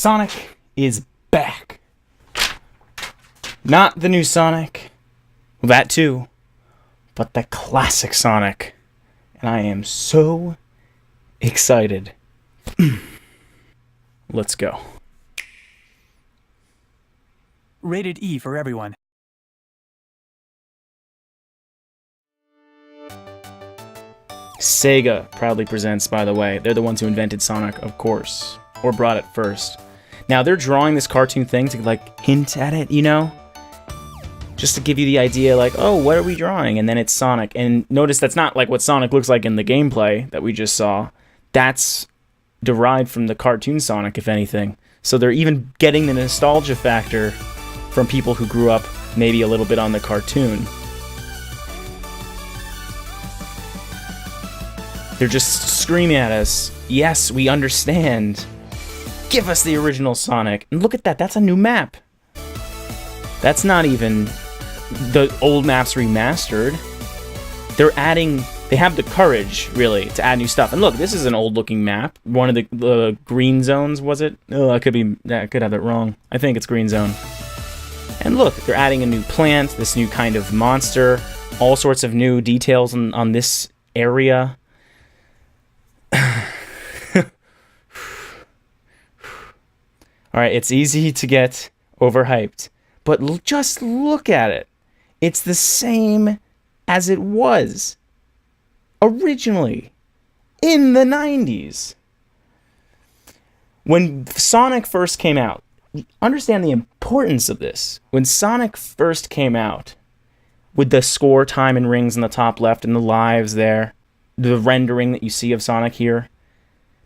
Sonic is back. Not the new Sonic, that too, but the classic Sonic. And I am so excited. Let's go. Rated E for everyone. Sega proudly presents, by the way. They're the ones who invented Sonic, of course. Or brought it first. Now, they're drawing this cartoon thing to, like, hint at it, you know? Just to give you the idea, like, oh, what are we drawing? And then it's Sonic. And notice that's not, like, what Sonic looks like in the gameplay that we just saw. That's derived from the cartoon Sonic, if anything. So they're even getting the nostalgia factor from people who grew up maybe a little bit on the cartoon. They're just screaming at us, yes, we understand. Give us the original Sonic. And look at that, that's a new map. That's not even the old maps remastered. They're adding, they have the courage, really, to add new stuff. And look, this is an old-looking map. One of the green zones, was it? Oh, I could have that wrong. I think it's green zone. And look, they're adding a new plant, this new kind of monster, all sorts of new details on this area. Alright, it's easy to get overhyped, but just look at it. It's the same as it was originally in the 90s. When Sonic first came out, understand the importance of this. When Sonic first came out, with the score time and rings in the top left and the lives there, the rendering that you see of Sonic here,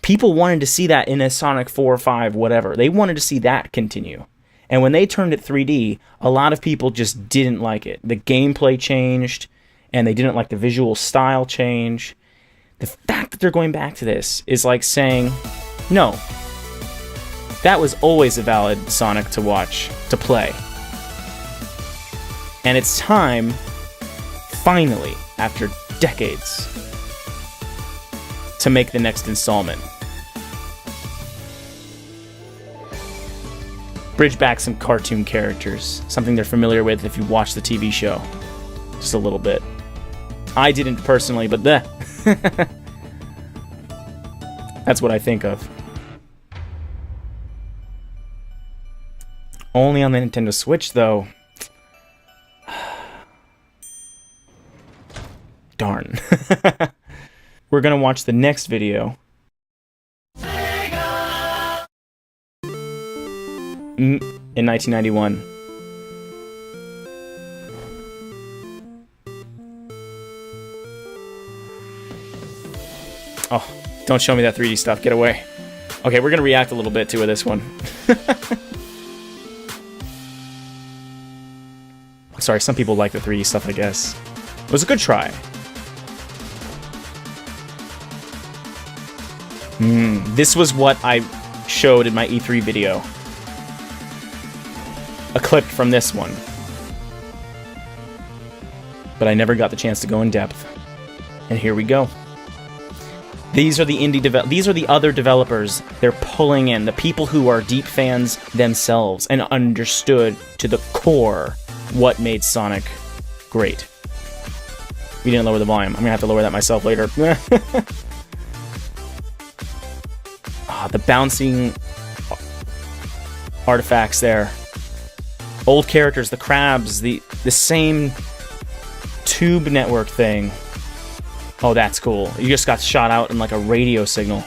people wanted to see that in a Sonic 4 or 5, whatever. They wanted to see that continue. And when they turned it 3D, a lot of people just didn't like it. The gameplay changed, and they didn't like the visual style change. The fact that they're going back to this is like saying, no, that was always a valid Sonic to watch, to play. And it's time, finally, after decades, to make the next installment. Bridge back some cartoon characters, something they're familiar with if you watch the TV show. Just a little bit. I didn't personally, but that's what I think of. Only on the Nintendo Switch, though. Darn. We're gonna watch the next video. In 1991. Oh, don't show me that 3D stuff. Get away. Okay, we're gonna react a little bit to this one. Sorry, some people like the 3D stuff, I guess. It was a good try. This was what I showed in my E3 video. A clip from this one. But I never got the chance to go in depth. And here we go. These are the these are the other developers they're pulling in, the people who are deep fans themselves and understood to the core what made Sonic great. We didn't lower the volume. I'm gonna have to lower that myself later. The bouncing artifacts there. Old characters, the crabs, the same tube network thing. Oh, that's cool. You just got shot out in like a radio signal.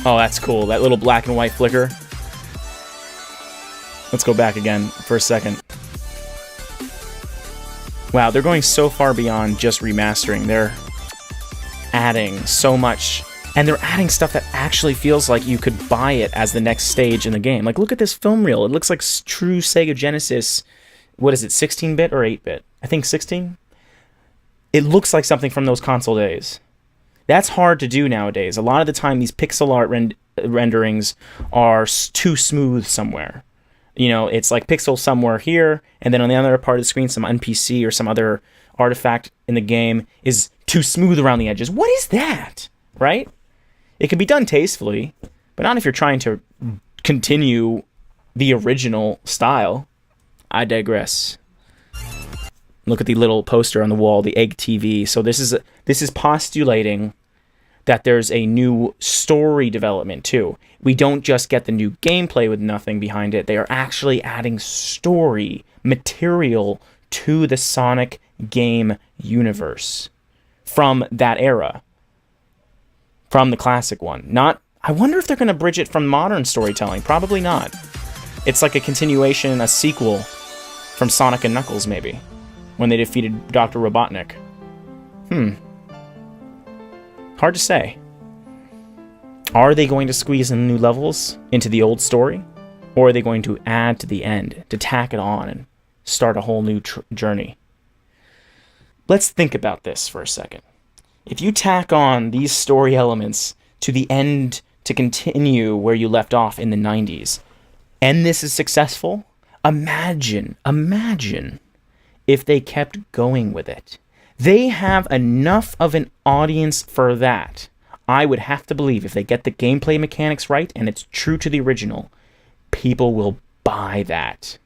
Oh, that's cool. That little black and white flicker. Let's go back again for a second. Wow, they're going so far beyond just remastering. They're adding so much. And they're adding stuff that actually feels like you could buy it as the next stage in the game. Like, look at this film reel. It looks like true Sega Genesis. What is it, 16-bit or 8-bit? I think 16? It looks like something from those console days. That's hard to do nowadays. A lot of the time, these pixel art renderings are too smooth somewhere. You know, it's like pixels somewhere here, and then on the other part of the screen, some NPC or some other artifact in the game is too smooth around the edges. What is that? Right? It can be done tastefully, but not if you're trying to continue the original style. I digress. Look at the little poster on the wall, the egg TV. So this is postulating that there's a new story development too. We don't just get the new gameplay with nothing behind it. They are actually adding story material to the Sonic game universe from that era, from the classic one. I wonder if they're going to bridge it from modern storytelling. Probably not. It's like a continuation, a sequel from Sonic and Knuckles, maybe, when they defeated Dr. Robotnik. Hard to say. Are they going to squeeze in new levels into the old story? Or are they going to add to the end, to tack it on and start a whole new journey? Let's think about this for a second. If you tack on these story elements to the end to continue where you left off in the 90s, and this is successful, imagine if they kept going with it. They have enough of an audience for that. I would have to believe if they get the gameplay mechanics right and it's true to the original, people will buy that.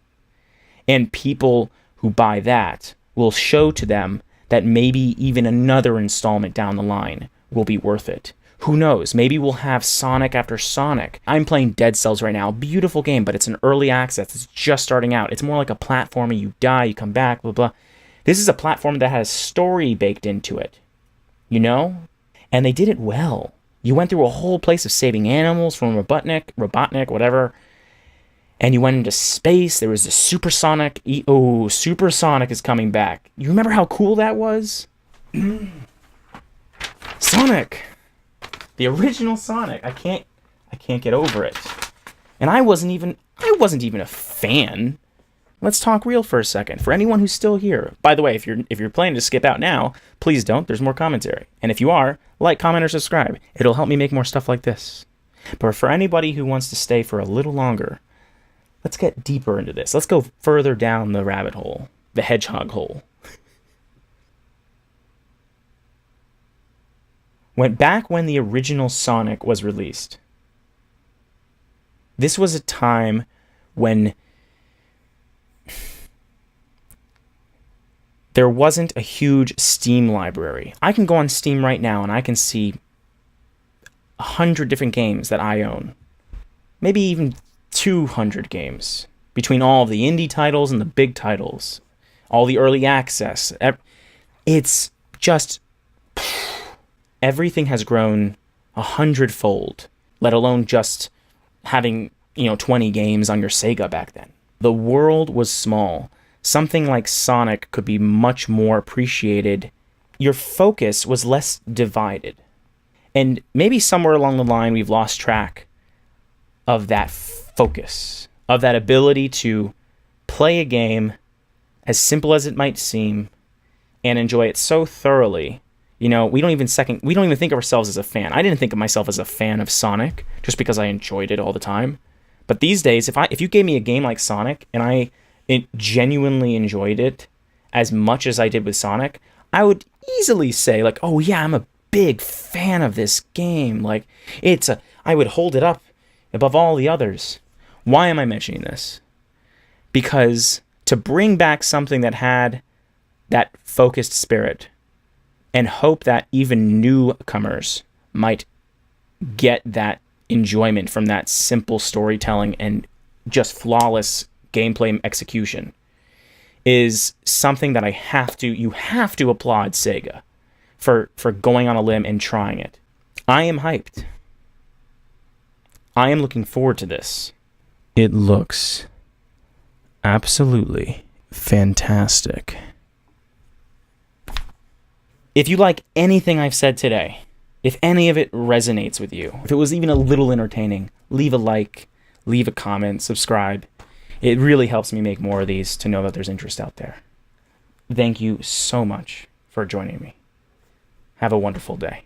And people who buy that will show to them that maybe even another installment down the line will be worth it. Who knows? Maybe we'll have Sonic after Sonic. I'm playing Dead Cells right now. Beautiful game, but it's an early access. It's just starting out. It's more like a platformer. You die, you come back, blah, blah. This is a platform that has story baked into it. You know? And they did it well. You went through a whole place of saving animals from Robotnik, whatever. And you went into space. There was the Supersonic. Supersonic is coming back. You remember how cool that was? Sonic! The original Sonic. I can't get over it. And I wasn't even a fan. Let's talk real for a second. For anyone who's still here. By the way, if you're planning to skip out now, please don't. There's more commentary. And if you are, like, comment, or subscribe. It'll help me make more stuff like this. But for anybody who wants to stay for a little longer, let's get deeper into this. Let's go further down the rabbit hole. The hedgehog hole. Went back when the original Sonic was released. This was a time when there wasn't a huge Steam library. I can go on Steam right now and I can see 100 different games that I own. Maybe even 200 games. Between all of the indie titles and the big titles. All the early access. It's just... Everything has grown 100-fold, let alone just having, 20 games on your Sega back then. The world was small. Something like Sonic could be much more appreciated. Your focus was less divided. And maybe somewhere along the line we've lost track of that focus, of that ability to play a game as simple as it might seem and enjoy it so thoroughly. We don't even think of ourselves as a fan. I didn't think of myself as a fan of Sonic just because I enjoyed it all the time. But these days, if you gave me a game like Sonic and I genuinely enjoyed it as much as I did with Sonic, I would easily say, like, oh yeah, I'm a big fan of this game. Like, I would hold it up above all the others. Why am I mentioning this? Because to bring back something that had that focused spirit and hope that even newcomers might get that enjoyment from that simple storytelling and just flawless gameplay execution is something that you have to applaud Sega for going on a limb and trying it. I am hyped. I am looking forward to this. It looks absolutely fantastic. If you like anything I've said today, if any of it resonates with you, if it was even a little entertaining, leave a like, leave a comment, subscribe. It really helps me make more of these to know that there's interest out there. Thank you so much for joining me. Have a wonderful day.